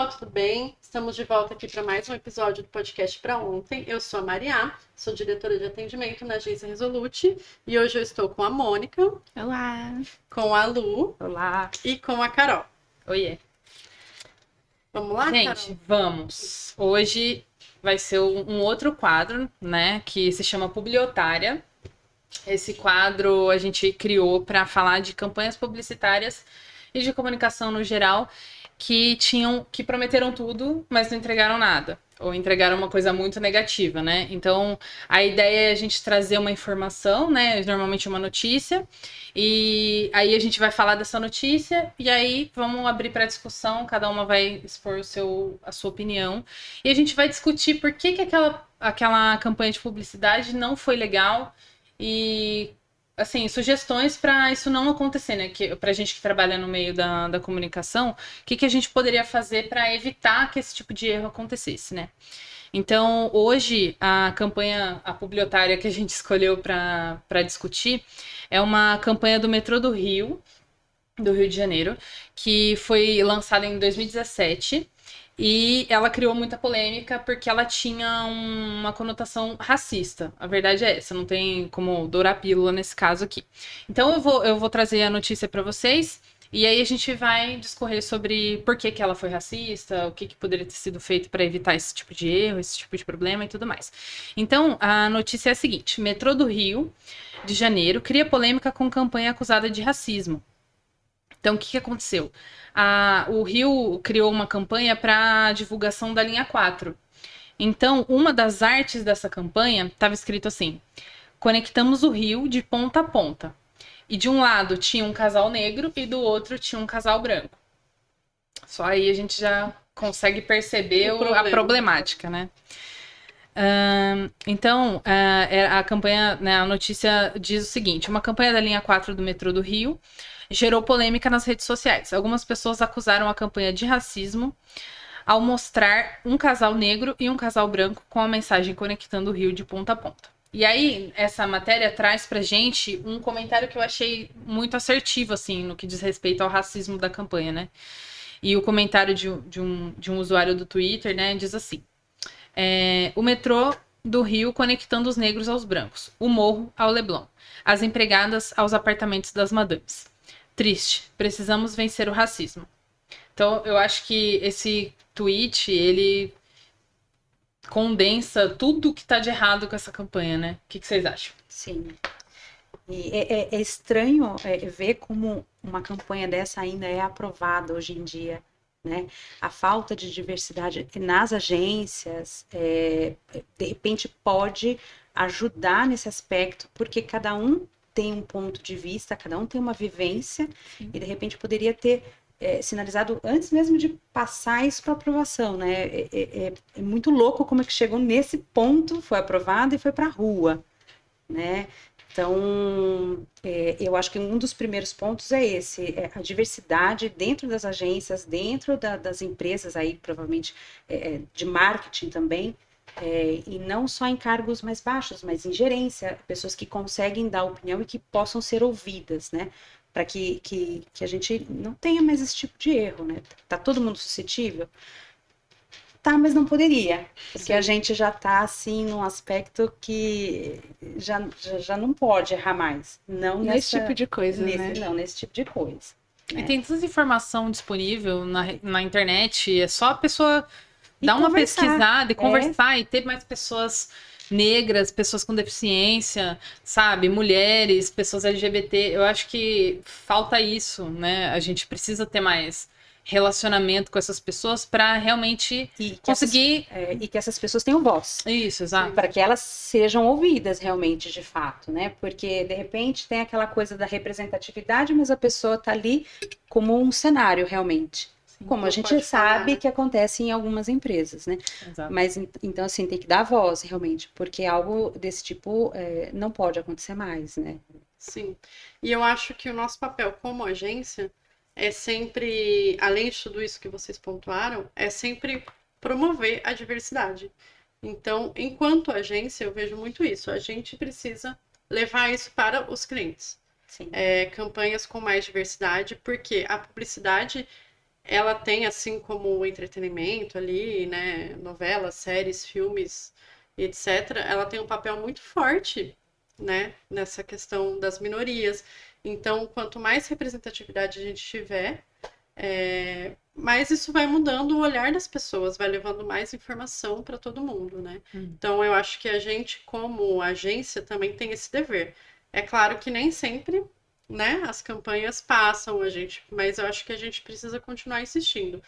pessoal, tudo bem? Estamos de volta aqui para mais um episódio do podcast para ontem. Eu sou a Maria, sou diretora de atendimento na agência Resolute e hoje eu estou com a Mônica. Olá! Com a Lu. Olá! E com a Carol. Oiê! Vamos lá, gente, Carol? Vamos! Hoje vai ser um outro quadro, né, que se chama Publiotária. Esse quadro a gente criou para falar de campanhas publicitárias e de comunicação no geral que prometeram tudo, mas não entregaram nada. Ou entregaram uma coisa muito negativa, né? Então, a ideia é a gente trazer uma informação, né? Normalmente uma notícia. E aí a gente vai falar dessa notícia e aí vamos abrir para discussão. Cada uma vai expor a sua opinião. E a gente vai discutir por que aquela campanha de publicidade não foi legal e... assim, sugestões para isso não acontecer, né? Pra gente que trabalha no meio da comunicação, o que a gente poderia fazer para evitar que esse tipo de erro acontecesse, né? Então, hoje, a publiotária que a gente escolheu para discutir é uma campanha do metrô do Rio de Janeiro, que foi lançada em 2017. E ela criou muita polêmica porque ela tinha uma conotação racista. A verdade é essa, não tem como dourar a pílula nesse caso aqui. Então eu vou trazer a notícia para vocês e aí a gente vai discorrer sobre por que ela foi racista, o que poderia ter sido feito para evitar esse tipo de erro, esse tipo de problema e tudo mais. Então a notícia é a seguinte: metrô do Rio de Janeiro cria polêmica com campanha acusada de racismo. Então, o que aconteceu? O Rio criou uma campanha para divulgação da linha 4. Então, uma das artes dessa campanha estava escrito assim: conectamos o Rio de ponta a ponta. E de um lado tinha um casal negro e do outro tinha um casal branco. Só aí a gente já consegue perceber a problemática, né? Então, a campanha, né, a notícia diz o seguinte: uma campanha da linha 4 do metrô do Rio gerou polêmica nas redes sociais. Algumas pessoas acusaram a campanha de racismo ao mostrar um casal negro e um casal branco com a mensagem conectando o Rio de ponta a ponta. E aí, essa matéria traz pra gente um comentário que eu achei muito assertivo, assim, no que diz respeito ao racismo da campanha, né? E o comentário de um usuário do Twitter, né, diz assim: o metrô do Rio conectando os negros aos brancos, o morro ao Leblon, as empregadas aos apartamentos das madames. Triste, precisamos vencer o racismo. Então, eu acho que esse tweet, ele condensa tudo que tá de errado com essa campanha, né? O que vocês acham? Sim. E é estranho ver como uma campanha dessa ainda é aprovada hoje em dia, né? A falta de diversidade nas agências, de repente, pode ajudar nesse aspecto, porque cada um tem um ponto de vista, cada um tem uma vivência. Sim. E de repente poderia ter sinalizado antes mesmo de passar isso para aprovação, né? É muito louco como é que chegou nesse ponto, foi aprovado e foi para a rua, né? Então, eu acho que um dos primeiros pontos é esse, a diversidade dentro das agências, dentro das empresas aí, provavelmente de marketing também, e não só em cargos mais baixos, mas em gerência, pessoas que conseguem dar opinião e que possam ser ouvidas, né? Para que a gente não tenha mais esse tipo de erro, né? Tá todo mundo suscetível? Tá, mas não poderia, porque sim, a gente já tá assim num aspecto que já não pode errar mais. Não nesse tipo de coisa, né? Não, nesse tipo de coisa. E tem tanta informação disponível na internet, é só a pessoa dar uma pesquisada e conversar e ter mais pessoas negras, pessoas com deficiência, sabe? Mulheres, pessoas LGBT. Eu acho que falta isso, né? A gente precisa ter mais relacionamento com essas pessoas para realmente conseguir... e que essas pessoas tenham voz. Isso, exato. Para que elas sejam ouvidas realmente, de fato, né? Porque, de repente, tem aquela coisa da representatividade, mas a pessoa tá ali como um cenário, realmente. Como a gente sabe que acontece em algumas empresas, né? Exato. Mas, então, assim, tem que dar voz, realmente, porque algo desse tipo não pode acontecer mais, né? Sim. E eu acho que o nosso papel como agência é sempre, além de tudo isso que vocês pontuaram, é sempre promover a diversidade. Então, enquanto agência, eu vejo muito isso. A gente precisa levar isso para os clientes. Sim. Campanhas com mais diversidade, porque a publicidade... ela tem, assim como o entretenimento ali, né, novelas, séries, filmes, etc., ela tem um papel muito forte, né, nessa questão das minorias. Então, quanto mais representatividade a gente tiver, mais isso vai mudando o olhar das pessoas, vai levando mais informação para todo mundo, né? Então, eu acho que a gente, como agência, também tem esse dever. É claro que nem sempre, né, as campanhas passam a gente, mas eu acho que a gente precisa continuar insistindo.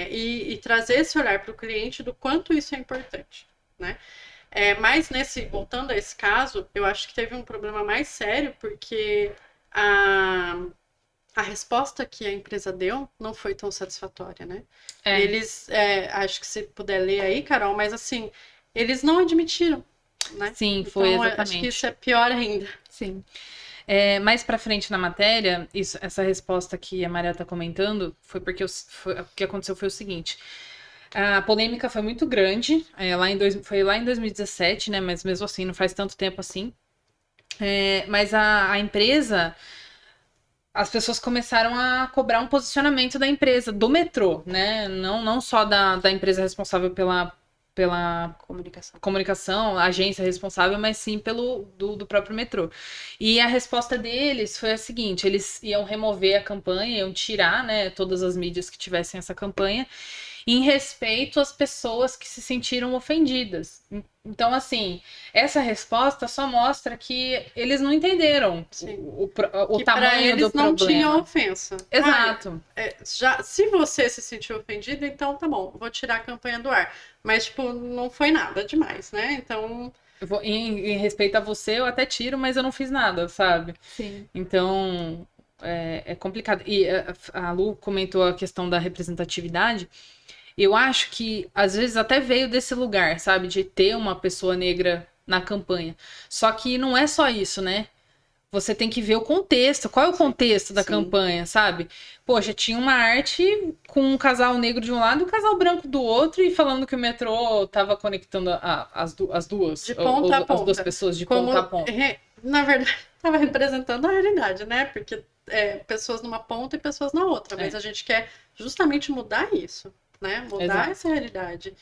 E trazer esse olhar para o cliente do quanto isso é importante, né? Mas voltando a esse caso, eu acho que teve um problema mais sério, porque a resposta que a empresa deu não foi tão satisfatória, né? Eles, acho que se puder ler aí, Carol, mas assim, eles não admitiram, né? Sim, foi então, exatamente. acho que isso é pior ainda. Sim. Mais pra frente na matéria, essa resposta que a Maria tá comentando foi porque o que aconteceu foi o seguinte. A polêmica foi muito grande, foi lá em 2017, né? Mas mesmo assim, não faz tanto tempo assim. Mas a empresa, as pessoas começaram a cobrar um posicionamento da empresa, do metrô, né? Não só da empresa responsável pela comunicação, a agência responsável, mas sim do próprio metrô. E a resposta deles foi a seguinte: eles iam remover a campanha, iam tirar, né, todas as mídias que tivessem essa campanha, em respeito às pessoas que se sentiram ofendidas. Então, assim, essa resposta só mostra que eles não entenderam o tamanho do problema. Eles não tinham ofensa. Exato. Se você se sentiu ofendido, então tá bom, vou tirar a campanha do ar. Mas, tipo, não foi nada demais, né? Então... Em respeito a você, eu até tiro, mas eu não fiz nada, sabe? Sim. Então, é complicado. E a Lu comentou a questão da representatividade. Eu acho que, às vezes, até veio desse lugar, sabe? De ter uma pessoa negra na campanha. Só que não é só isso, né? Você tem que ver o contexto. Qual é o contexto da campanha, sabe? Poxa, tinha uma arte com um casal negro de um lado e um casal branco do outro, e falando que o metrô tava conectando as duas. De ponta a ponta. As duas pessoas de ponta a ponta. Na verdade, tava representando a realidade, né? Porque pessoas numa ponta e pessoas na outra. Mas a gente quer justamente mudar isso, né? Mudar essa realidade.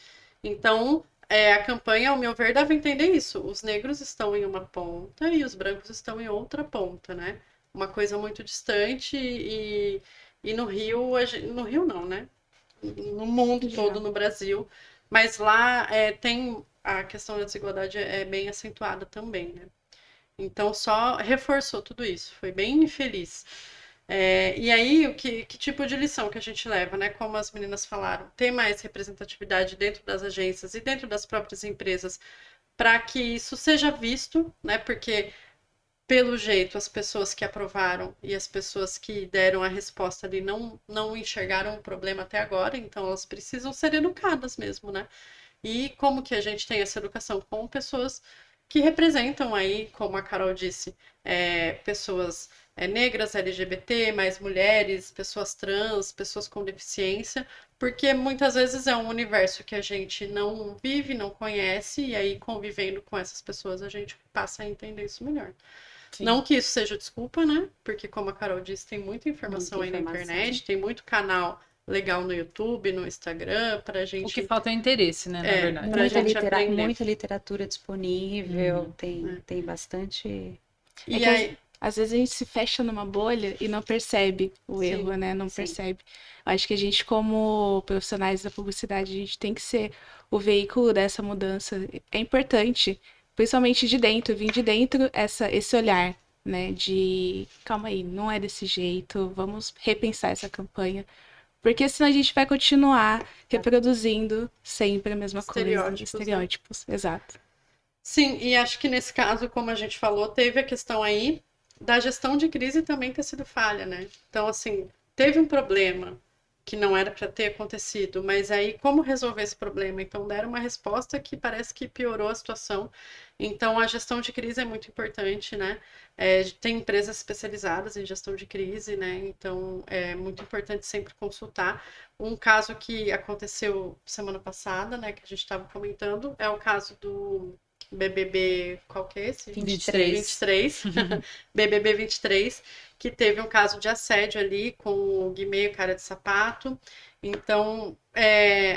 Então, a campanha, ao meu ver, deve entender isso. Os negros estão em uma ponta e os brancos estão em outra ponta, né? Uma coisa muito distante e no Rio, no Rio não, né? No mundo todo, no Brasil. Mas lá tem a questão da desigualdade bem acentuada também, né? Então só reforçou tudo isso. Foi bem infeliz. E aí, que tipo de lição que a gente leva, né? Como as meninas falaram, ter mais representatividade dentro das agências e dentro das próprias empresas para que isso seja visto, né? Porque, pelo jeito, as pessoas que aprovaram e as pessoas que deram a resposta ali não enxergaram o problema até agora, então elas precisam ser educadas mesmo, né? E como que a gente tem essa educação? Com pessoas que representam aí, como a Carol disse, pessoas negras, LGBT, mais mulheres, pessoas trans, pessoas com deficiência, porque muitas vezes é um universo que a gente não vive, não conhece, e aí convivendo com essas pessoas a gente passa a entender isso melhor. Sim. Não que isso seja desculpa, né? Porque como a Carol disse, tem muita informação aí na internet, tem muito canal legal no YouTube, no Instagram, pra gente... O que falta é interesse, né, na verdade. Muita literatura disponível, tem bastante... E aí... Às vezes a gente se fecha numa bolha e não percebe o erro, né? Não percebe. Eu acho que a gente, como profissionais da publicidade, a gente tem que ser o veículo dessa mudança. É importante, principalmente de dentro, vir de dentro esse olhar, né? De, calma aí, não é desse jeito, vamos repensar essa campanha. Porque senão a gente vai continuar reproduzindo sempre a mesma coisa. Estereótipos, né? Exato. Sim, e acho que nesse caso, como a gente falou, teve a questão aí da gestão de crise também ter sido falha, né? Então, assim, teve um problema que não era para ter acontecido, mas aí como resolver esse problema? Então, deram uma resposta que parece que piorou a situação. Então, a gestão de crise é muito importante, né? Tem empresas especializadas em gestão de crise, né? Então, é muito importante sempre consultar. Um caso que aconteceu semana passada, né, que a gente estava comentando, é o caso do BBB, qual que é esse? 23. BBB 23, que teve um caso de assédio ali com o Guimê, o cara de sapato. Então,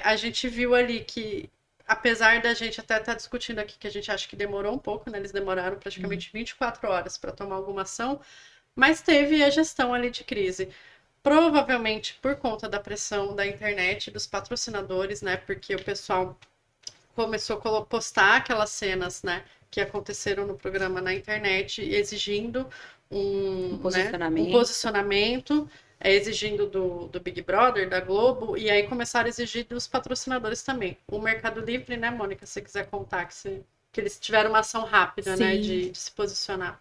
a gente viu ali que, apesar da gente até estar discutindo aqui que a gente acha que demorou um pouco, né? Eles demoraram praticamente 24 horas para tomar alguma ação, mas teve a gestão ali de crise. Provavelmente por conta da pressão da internet, dos patrocinadores, né? Porque o pessoal começou a postar aquelas cenas, né? Que aconteceram no programa na internet, exigindo um posicionamento, exigindo do Big Brother, da Globo, e aí começaram a exigir dos patrocinadores também. O Mercado Livre, né, Mônica, se você quiser contar que eles tiveram uma ação rápida, né, de se posicionar.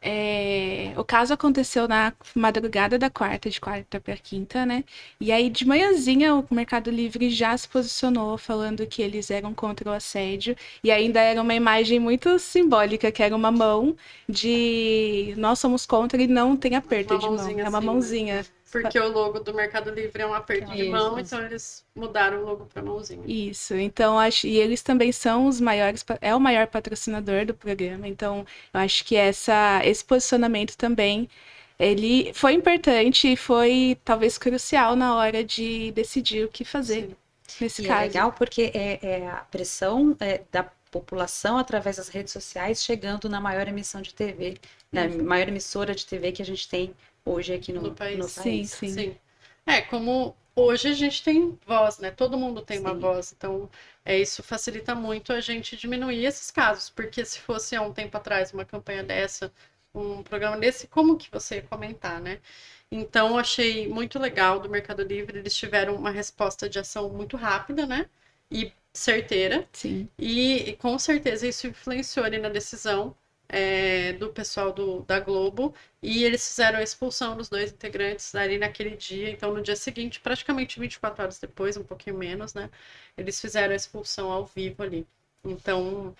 O caso aconteceu na madrugada da quarta, de quarta para quinta, né? E aí, de manhãzinha, o Mercado Livre já se posicionou falando que eles eram contra o assédio. E ainda era uma imagem muito simbólica, que era uma mão de nós somos contra e não tem aperto de mão. É uma assim, mãozinha. Né? Porque o logo do Mercado Livre é um aperto de mão, Isso. então eles mudaram o logo para mãozinha. Isso, então e eles também são os maiores, é o maior patrocinador do programa, então eu acho que esse posicionamento também, ele foi importante e foi talvez crucial na hora de decidir o que fazer nesse caso. É legal porque é a pressão da população através das redes sociais chegando na maior emissão de TV, na maior emissora de TV que a gente tem hoje aqui no país. Sim. Como hoje a gente tem voz, né? Todo mundo tem uma voz, então isso facilita muito a gente diminuir esses casos, porque se fosse há um tempo atrás uma campanha dessa, um programa desse, como que você ia comentar, né? Então, eu achei muito legal do Mercado Livre, eles tiveram uma resposta de ação muito rápida, né? E certeira. Sim. E com certeza isso influenciou ali na decisão do pessoal da Globo, e eles fizeram a expulsão dos 2 integrantes ali naquele dia. Então, no dia seguinte, praticamente 24 horas depois, um pouquinho menos, né? Eles fizeram a expulsão ao vivo ali. Então,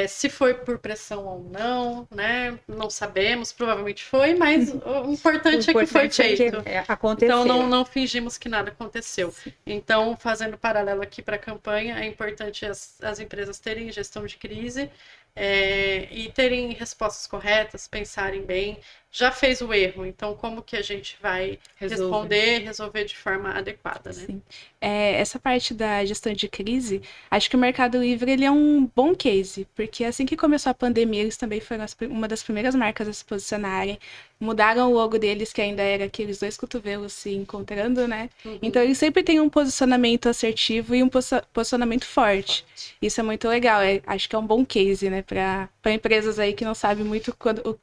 se foi por pressão ou não, né? Não sabemos, provavelmente foi, mas o importante é que foi feito. Aconteceu. Então, não fingimos que nada aconteceu. Sim. Então, fazendo paralelo aqui para a campanha, é importante as empresas terem gestão de crise, e terem respostas corretas, pensarem bem. Já fez o erro, então como que a gente vai resolver de forma adequada, né? Sim. Essa parte da gestão de crise, acho que o Mercado Livre ele é um bom case, porque assim que começou a pandemia, eles também foram uma das primeiras marcas a se posicionarem, mudaram o logo deles, que ainda era aqueles 2 cotovelos se encontrando, né? Uhum. Então, eles sempre têm um posicionamento assertivo e um posicionamento forte. Isso é muito legal, acho que é um bom case, né? Para empresas aí que não sabem muito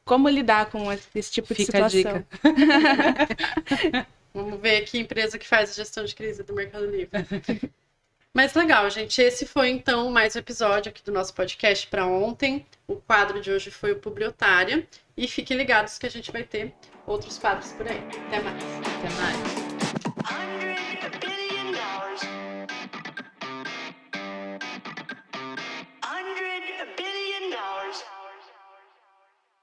como lidar com esse tipo de situação. Fica a dica. Vamos ver que empresa que faz a gestão de crise do Mercado Livre. Mas legal, gente. Esse foi, então, mais um episódio aqui do nosso podcast para ontem. O quadro de hoje foi o Publiotária. E fiquem ligados que a gente vai ter outros quadros por aí. Até mais. Até mais.